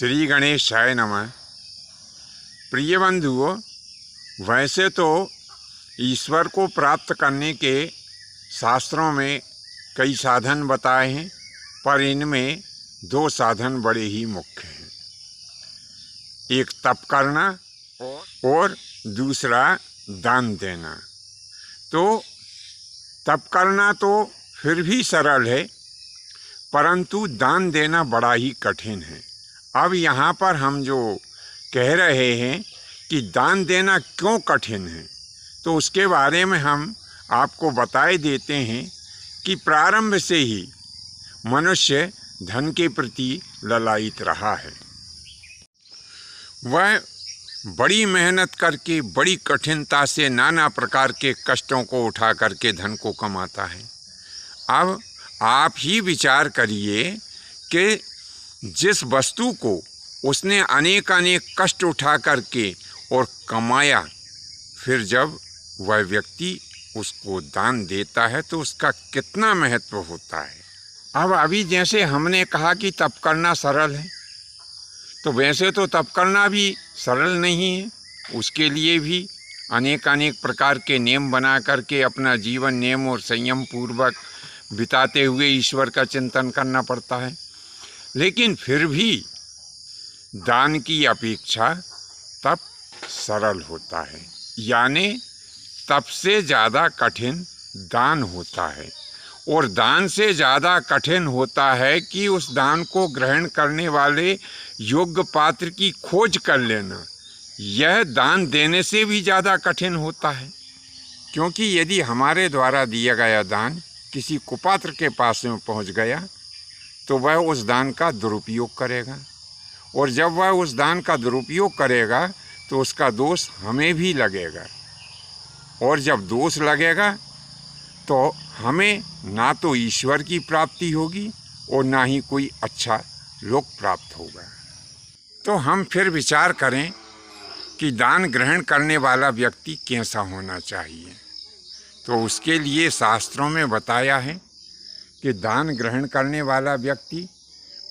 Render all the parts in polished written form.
श्री गणेशाय नमः। प्रिय बंधुओं, वैसे तो ईश्वर को प्राप्त करने के शास्त्रों में कई साधन बताए हैं, पर इनमें दो साधन बड़े ही मुख्य हैं। एक तप करना और दूसरा दान देना। तो तप करना तो फिर भी सरल है, परंतु दान देना बड़ा ही कठिन है। अब यहाँ पर हम जो कह रहे हैं कि दान देना क्यों कठिन है, तो उसके बारे में हम आपको बताए देते हैं कि प्रारंभ से ही मनुष्य धन के प्रति ललायित रहा है। वह बड़ी मेहनत करके, बड़ी कठिनता से नाना प्रकार के कष्टों को उठा करके धन को कमाता है। अब आप ही विचार करिए कि जिस वस्तु को उसने अनेक कष्ट उठा करके और कमाया, फिर जब वह व्यक्ति उसको दान देता है तो उसका कितना महत्व होता है। अब अभी जैसे हमने कहा कि तप करना सरल है, तो वैसे तो तप करना भी सरल नहीं है। उसके लिए भी अनेक प्रकार के नियम बना करके अपना जीवन नियम और संयम पूर्वक बिताते हुए ईश्वर का चिंतन करना पड़ता है। लेकिन फिर भी दान की अपेक्षा तप सरल होता है, यानी तप से ज़्यादा कठिन दान होता है। और दान से ज़्यादा कठिन होता है कि उस दान को ग्रहण करने वाले योग्य पात्र की खोज कर लेना। यह दान देने से भी ज़्यादा कठिन होता है, क्योंकि यदि हमारे द्वारा दिया गया दान किसी कुपात्र के पास में पहुंच गया तो वह उस दान का दुरुपयोग करेगा, और जब वह उस दान का दुरुपयोग करेगा तो उसका दोष हमें भी लगेगा, और जब दोष लगेगा तो हमें ना तो ईश्वर की प्राप्ति होगी और ना ही कोई अच्छा लोक प्राप्त होगा। तो हम फिर विचार करें कि दान ग्रहण करने वाला व्यक्ति कैसा होना चाहिए। तो उसके लिए शास्त्रों में बताया है कि दान ग्रहण करने वाला व्यक्ति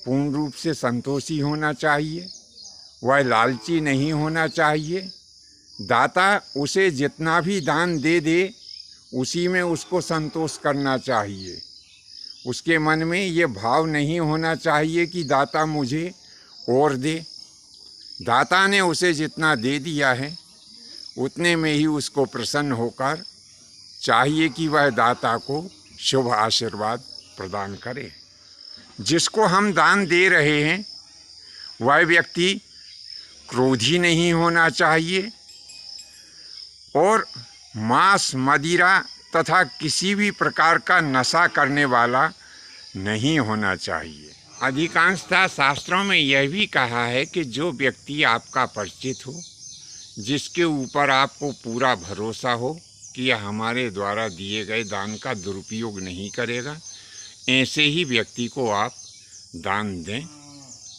पूर्ण रूप से संतोषी होना चाहिए, वह लालची नहीं होना चाहिए। दाता उसे जितना भी दान दे दे उसी में उसको संतोष करना चाहिए। उसके मन में ये भाव नहीं होना चाहिए कि दाता मुझे और दे। दाता ने उसे जितना दे दिया है उतने में ही उसको प्रसन्न होकर चाहिए कि वह दाता को शुभ आशीर्वाद प्रदान करे। जिसको हम दान दे रहे हैं वह व्यक्ति क्रोधी नहीं होना चाहिए, और मांस, मदिरा तथा किसी भी प्रकार का नशा करने वाला नहीं होना चाहिए। अधिकांशतः शास्त्रों में यह भी कहा है कि जो व्यक्ति आपका परिचित हो, जिसके ऊपर आपको पूरा भरोसा हो कि यह हमारे द्वारा दिए गए दान का दुरुपयोग नहीं करेगा, ऐसे ही व्यक्ति को आप दान दें।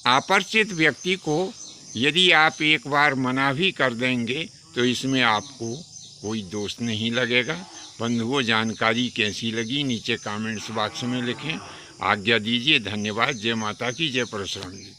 अपरिचित व्यक्ति को यदि आप एक बार मना भी कर देंगे तो इसमें आपको कोई दोष नहीं लगेगा। बंधुओं, जानकारी कैसी लगी नीचे कमेंट्स बॉक्स में लिखें। आज्ञा दीजिए। धन्यवाद। जय माता की, जय परशुराम जी।